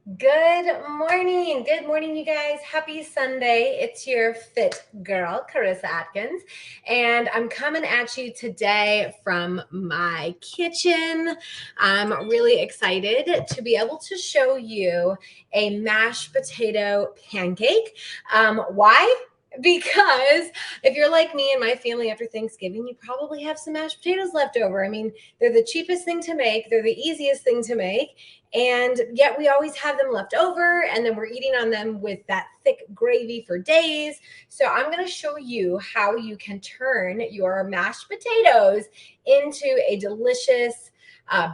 Good morning. Good morning, you guys. Happy Sunday. It's your fit girl, Carissa Atkins, and I'm coming at you today from my kitchen. I'm really excited to be able to show you a mashed potato pancake. Why? Because if you're like me and my family after Thanksgiving, you probably have some mashed potatoes left over. I mean, they're the cheapest thing to make, they're the easiest thing to make. And yet we always have them left over, and then we're eating on them with that thick gravy for days. So I'm going to show you how you can turn your mashed potatoes into a delicious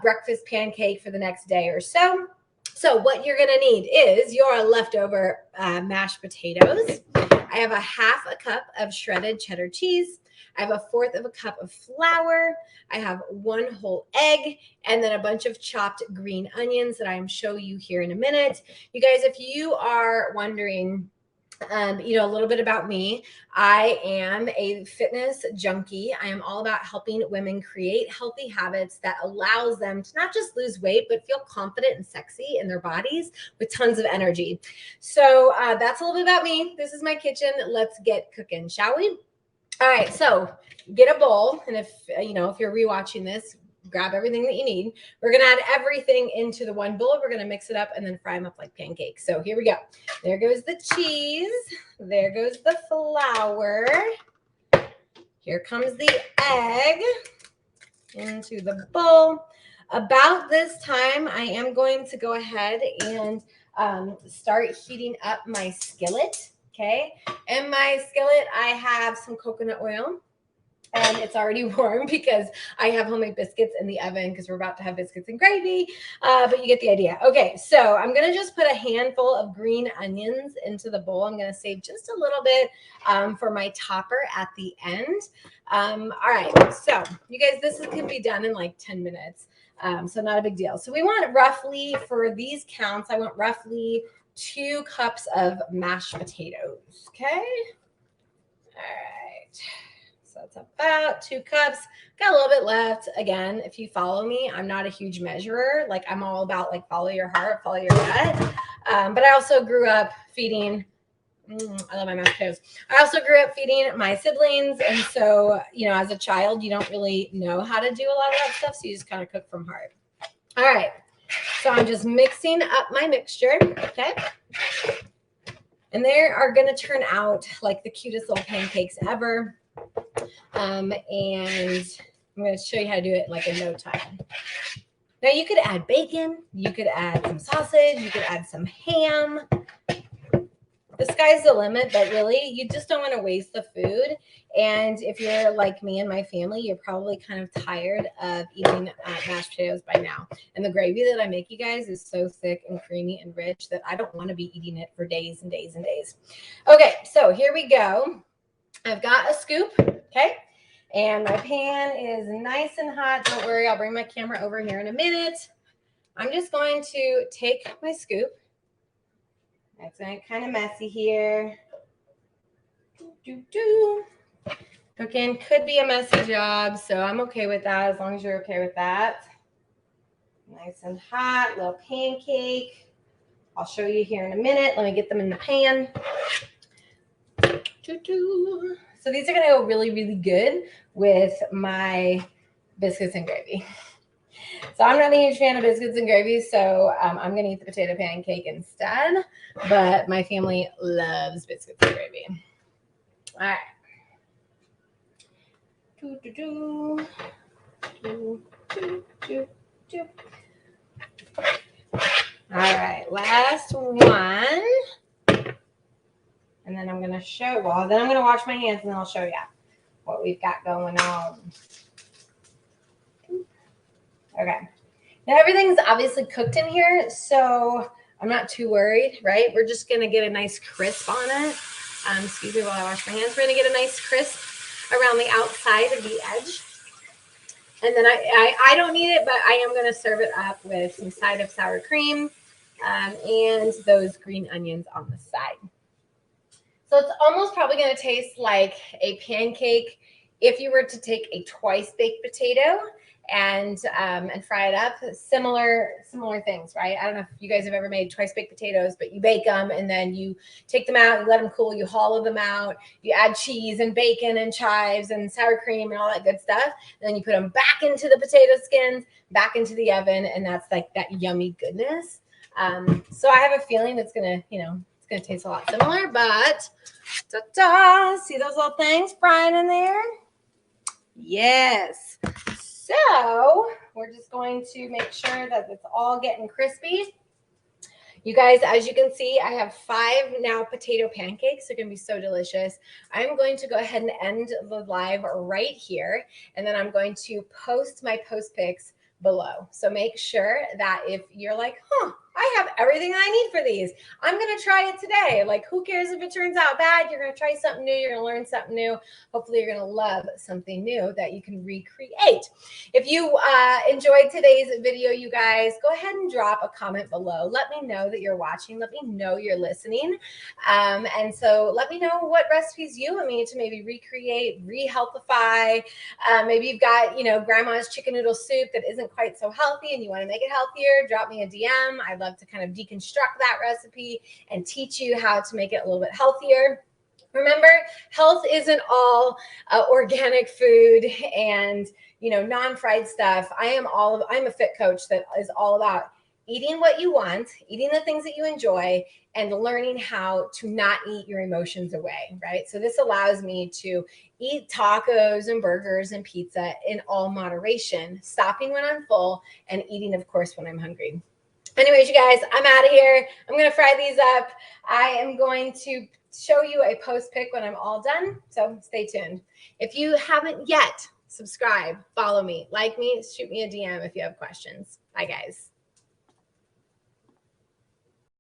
breakfast pancake for the next day or so. So what you're going to need is your leftover mashed potatoes. I have a half a cup of shredded cheddar cheese. I have a fourth of a cup of flour. I have one whole egg, and then a bunch of chopped green onions that I'm show you here in a minute. You guys, if you are wondering, a little bit about me. I am a fitness junkie. I am all about helping women create healthy habits that allows them to not just lose weight, but feel confident and sexy in their bodies with tons of energy. So that's a little bit about me. This is my kitchen. Let's get cooking, shall we? All right, so get a bowl, and if you're rewatching this, grab everything that you need. We're gonna add everything into the one bowl. We're gonna mix it up and then fry them up like pancakes. So here we go. There goes the cheese. There goes the flour. Here comes the egg into the bowl. About this time, I am going to go ahead and start heating up my skillet. Okay. In my skillet, I have some coconut oil, and it's already warm because I have homemade biscuits in the oven because we're about to have biscuits and gravy. But you get the idea. Okay, so I'm going to just put a handful of green onions into the bowl. I'm going to save just a little bit for my topper at the end. All right, so you guys, this can be done in like 10 minutes. So not a big deal. So we want roughly, for these counts, I want roughly 2 cups of mashed potatoes. Okay. All right. So it's about 2 cups. Got a little bit left. Again, if you follow me, I'm not a huge measurer. Like, I'm all about like follow your heart, follow your gut. But I also grew up feeding. I love my mashed potatoes. I also grew up feeding my siblings, and so as a child, you don't really know how to do a lot of that stuff, so you just kind of cook from heart. All right. So I'm just mixing up my mixture. Okay. And they are going to turn out like the cutest little pancakes ever. And I'm going to show you how to do it like in no time. Now you could add bacon, you could add some sausage, you could add some ham. The sky's the limit, but really you just don't want to waste the food. And if you're like me and my family, you're probably kind of tired of eating mashed potatoes by now. And the gravy that I make, you guys, is so thick and creamy and rich that I don't want to be eating it for days and days and days. Okay, so here we go. I've got a scoop, okay? And my pan is nice and hot. Don't worry, I'll bring my camera over here in a minute. I'm just going to take my scoop. It's kind of messy here. Cooking could be a messy job, so I'm okay with that as long as you're okay with that. Nice and hot, little pancake. I'll show you here in a minute. Let me get them in the pan. So these are going to go really, really good with my biscuits and gravy. So I'm not a huge fan of biscuits and gravy, so I'm going to eat the potato pancake instead. But my family loves biscuits and gravy. All right. All right, last one. And then I'm going to show, then I'm going to wash my hands and then I'll show you what we've got going on. Okay. Now everything's obviously cooked in here, so I'm not too worried, right? We're just going to get a nice crisp on it. Excuse me while I wash my hands. We're going to get a nice crisp around the outside of the edge. And then I don't need it, but I am going to serve it up with some side of sour cream and those green onions on the side. So it's almost probably going to taste like a pancake If you were to take a twice baked potato and fry it up, similar things, right? I don't know if you guys have ever made twice baked potatoes, but you bake them and then you take them out, you let them cool, you hollow them out, you add cheese and bacon and chives and sour cream and all that good stuff. And then you put them back into the potato skins, back into the oven, and that's like that yummy goodness. So I have a feeling it's gonna, it's gonna taste a lot similar, but see those little things frying in there? Yes. So we're just going to make sure that it's all getting crispy. You guys, as you can see, I have 5 now potato pancakes. They're going to be so delicious. I'm going to go ahead and end the live right here, and then I'm going to post my post pics below. So make sure that if you're like, I have everything I need for these, I'm going to try it today. Like, who cares if it turns out bad? You're going to try something new. You're going to learn something new. Hopefully you're going to love something new that you can recreate. If you enjoyed today's video, you guys, go ahead and drop a comment below. Let me know that you're watching. Let me know you're listening. And so let me know what recipes you want me to maybe recreate, re-healthify. Maybe you've got, grandma's chicken noodle soup that isn't quite so healthy and you want to make it healthier. Drop me a DM. I'd love to kind of deconstruct that recipe and teach you how to make it a little bit healthier. Remember, health isn't all organic food and, non-fried stuff. I'm a fit coach that is all about eating what you want, eating the things that you enjoy, and learning how to not eat your emotions away, right? So this allows me to eat tacos and burgers and pizza in all moderation, stopping when I'm full and eating, of course, when I'm hungry. Anyways, you guys, I'm out of here. I'm going to fry these up. I am going to show you a post pic when I'm all done. So stay tuned. If you haven't yet, subscribe, follow me, like me, shoot me a DM if you have questions. Bye, guys.